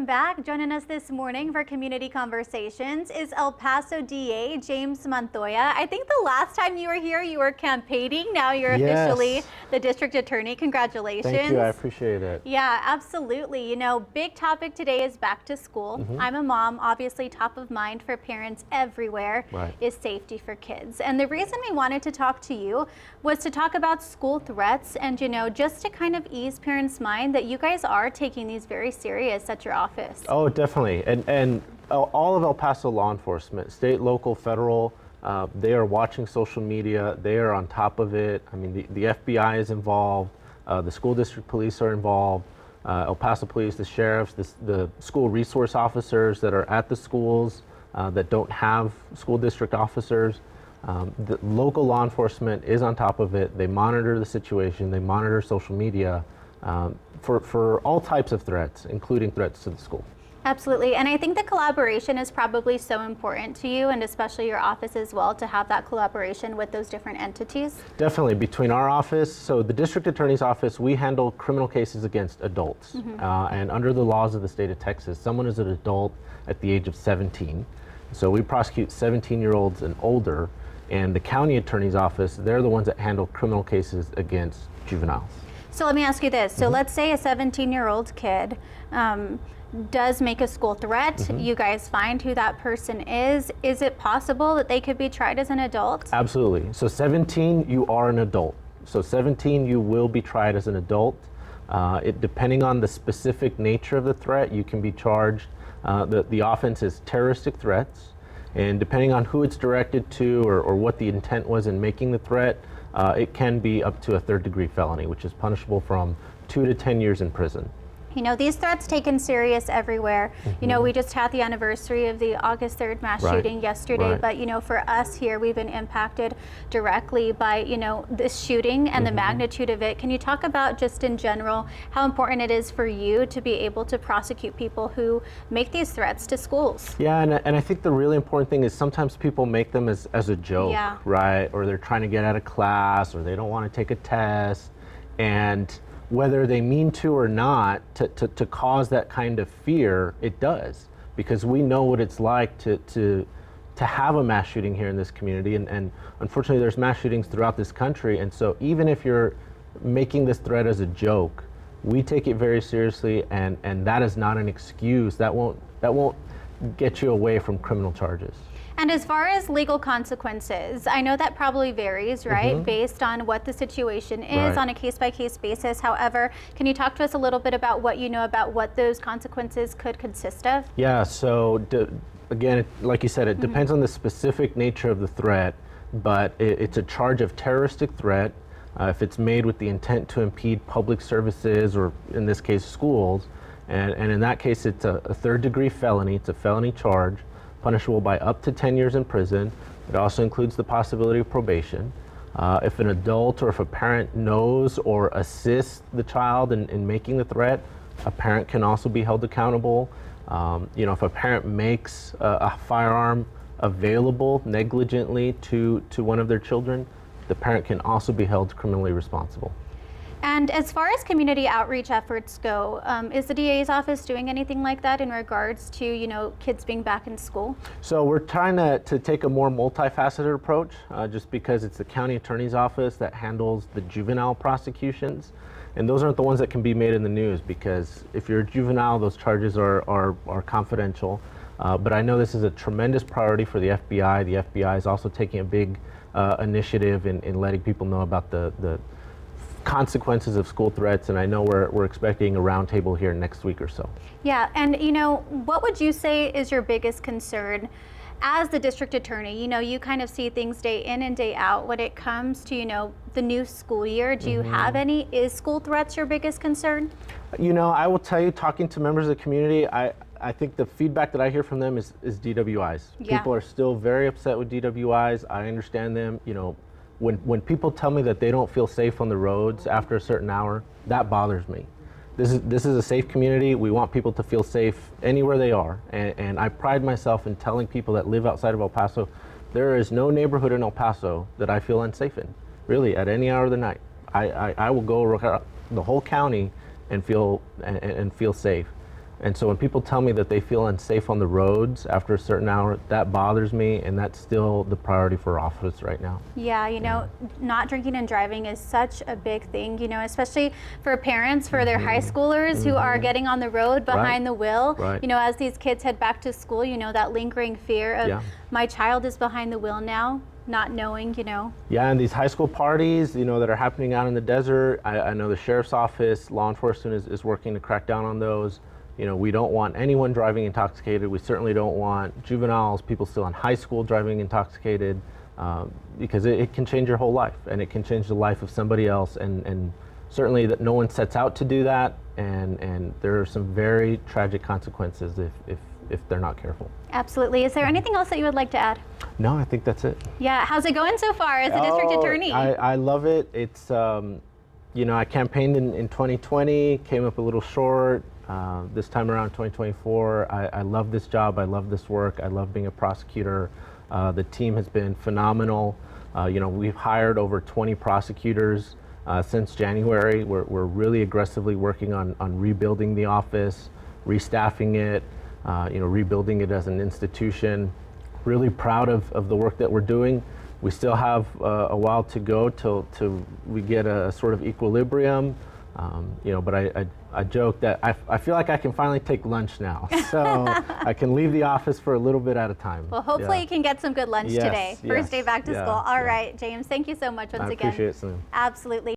back. Joining us this morning for Community Conversations is El Paso DA James Montoya. I think the last time you were here, you were campaigning. Now you're officially the district attorney. Congratulations. Thank you. I appreciate it. Yeah, absolutely. You know, big topic today is back to school. I'm a mom. Obviously, top of mind for parents everywhere is safety for kids. And the reason we wanted to talk to you was to talk about school threats and, you know, just to kind of ease parents' mind that you guys are taking these very serious at your office. Oh, definitely. And all of El Paso law enforcement, state, local, federal, they are watching social media. They are on top of it. I mean, the FBI is involved. The school district police are involved. El Paso police, the sheriffs, the school resource officers that are at the schools that don't have school district officers. The local law enforcement is on top of it. They monitor the situation. They monitor social media for all types of threats, including threats to the school. Absolutely, and I think the collaboration is probably so important to you, and especially your office as well, to have that collaboration with those different entities. Definitely, between our office, so the district attorney's office, we handle criminal cases against adults. And under the laws of the state of Texas, someone is an adult at the age of 17. So we prosecute 17-year-olds and older, and the county attorney's office, they're the ones that handle criminal cases against juveniles. So let me ask you this. So let's say a 17-year-old kid does make a school threat. You guys find who that person is. Is it possible that they could be tried as an adult? Absolutely. So 17, you are an adult. So 17, you will be tried as an adult. Depending on the specific nature of the threat, you can be charged. The offense is terroristic threats. And depending on who it's directed to or what the intent was in making the threat, it can be up to a third-degree felony, which is punishable from 2 to 10 years in prison. You know, these threats taken serious everywhere. You know, we just had the anniversary of the August 3rd mass shooting yesterday, but, you know, for us here, we've been impacted directly by, you know, this shooting and the magnitude of it. Can you talk about just in general how important it is for you to be able to prosecute people who make these threats to schools? Yeah, and I think the really important thing is sometimes people make them as a joke, right? Or they're trying to get out of class, or they don't want to take a test. And whether they mean to or not, to cause that kind of fear, it does. Because we know what it's like to have a mass shooting here in this community, and unfortunately there's mass shootings throughout this country, and so even if you're making this threat as a joke, we take it very seriously, and that is not an excuse. That won't get you away from criminal charges. And as far as legal consequences, I know that probably varies, right, based on what the situation is on a case-by-case basis. However, can you talk to us a little bit about what you know about what those consequences could consist of? Yeah, so again, like you said, it depends on the specific nature of the threat, but it's a charge of terroristic threat if it's made with the intent to impede public services, or in this case, schools. And in that case, it's a third-degree felony. It's a felony charge, punishable by up to 10 years in prison. It also includes the possibility of probation. If an adult or if a parent knows or assists the child in making the threat, a parent can also be held accountable. You know, if a parent makes a firearm available negligently to one of their children, the parent can also be held criminally responsible. And as far as community outreach efforts go, is the DA's office doing anything like that in regards to, you know, kids being back in school? So we're trying to take a more multifaceted approach, just because it's the county attorney's office that handles the juvenile prosecutions. And those aren't the ones that can be made in the news, because if you're a juvenile, those charges are confidential. But I know this is a tremendous priority for the FBI. The FBI is also taking a big initiative in letting people know about the consequences of school threats, and I know we're expecting a roundtable here next week or so. Yeah, and you know, what would you say is your biggest concern as the district attorney? You know, you kind of see things day in and day out when it comes to, you know, the new school year. Do you have any? Is school threats your biggest concern? You know, I will tell you, talking to members of the community, I think the feedback that I hear from them is DWIs. People are still very upset with DWIs. I understand them. You know, when people tell me that they don't feel safe on the roads after a certain hour, that bothers me. This is a safe community. We want people to feel safe anywhere they are. And I pride myself in telling people that live outside of El Paso, there is no neighborhood in El Paso that I feel unsafe in, really, at any hour of the night. I will go the whole county and feel safe. And so when people tell me that they feel unsafe on the roads after a certain hour, that bothers me, and that's still the priority for office right now. Yeah, you know, not drinking and driving is such a big thing, you know, especially for parents, for their high schoolers who are getting on the road behind the wheel. Right. You know, as these kids head back to school, you know, that lingering fear of my child is behind the wheel now, not knowing, you know. Yeah, and these high school parties, you know, that are happening out in the desert, I know the sheriff's office, law enforcement is working to crack down on those. You know, we don't want anyone driving intoxicated. We certainly don't want juveniles, people still in high school driving intoxicated, because it can change your whole life, and it can change the life of somebody else. And certainly that no one sets out to do that, and there are some very tragic consequences if they're not careful. Absolutely. Is there anything else that you would like to add? No, I think that's it. Yeah, how's it going so far as a district attorney? I love it. It's, you know, I campaigned in 2020, came up a little short. This time around, 2024, I love this job. I love this work. I love being a prosecutor. The team has been phenomenal. You know, we've hired over 20 prosecutors since January. We're really aggressively working on rebuilding the office, restaffing it, you know, rebuilding it as an institution. Really proud of the work that we're doing. We still have a while to go till we get a sort of equilibrium. You know, but I joke that I feel like I can finally take lunch now, so I can leave the office for a little bit at a time. Well, hopefully you can get some good lunch today. First day back to school. All right, James, thank you so much once again. I appreciate it, Slim. Absolutely.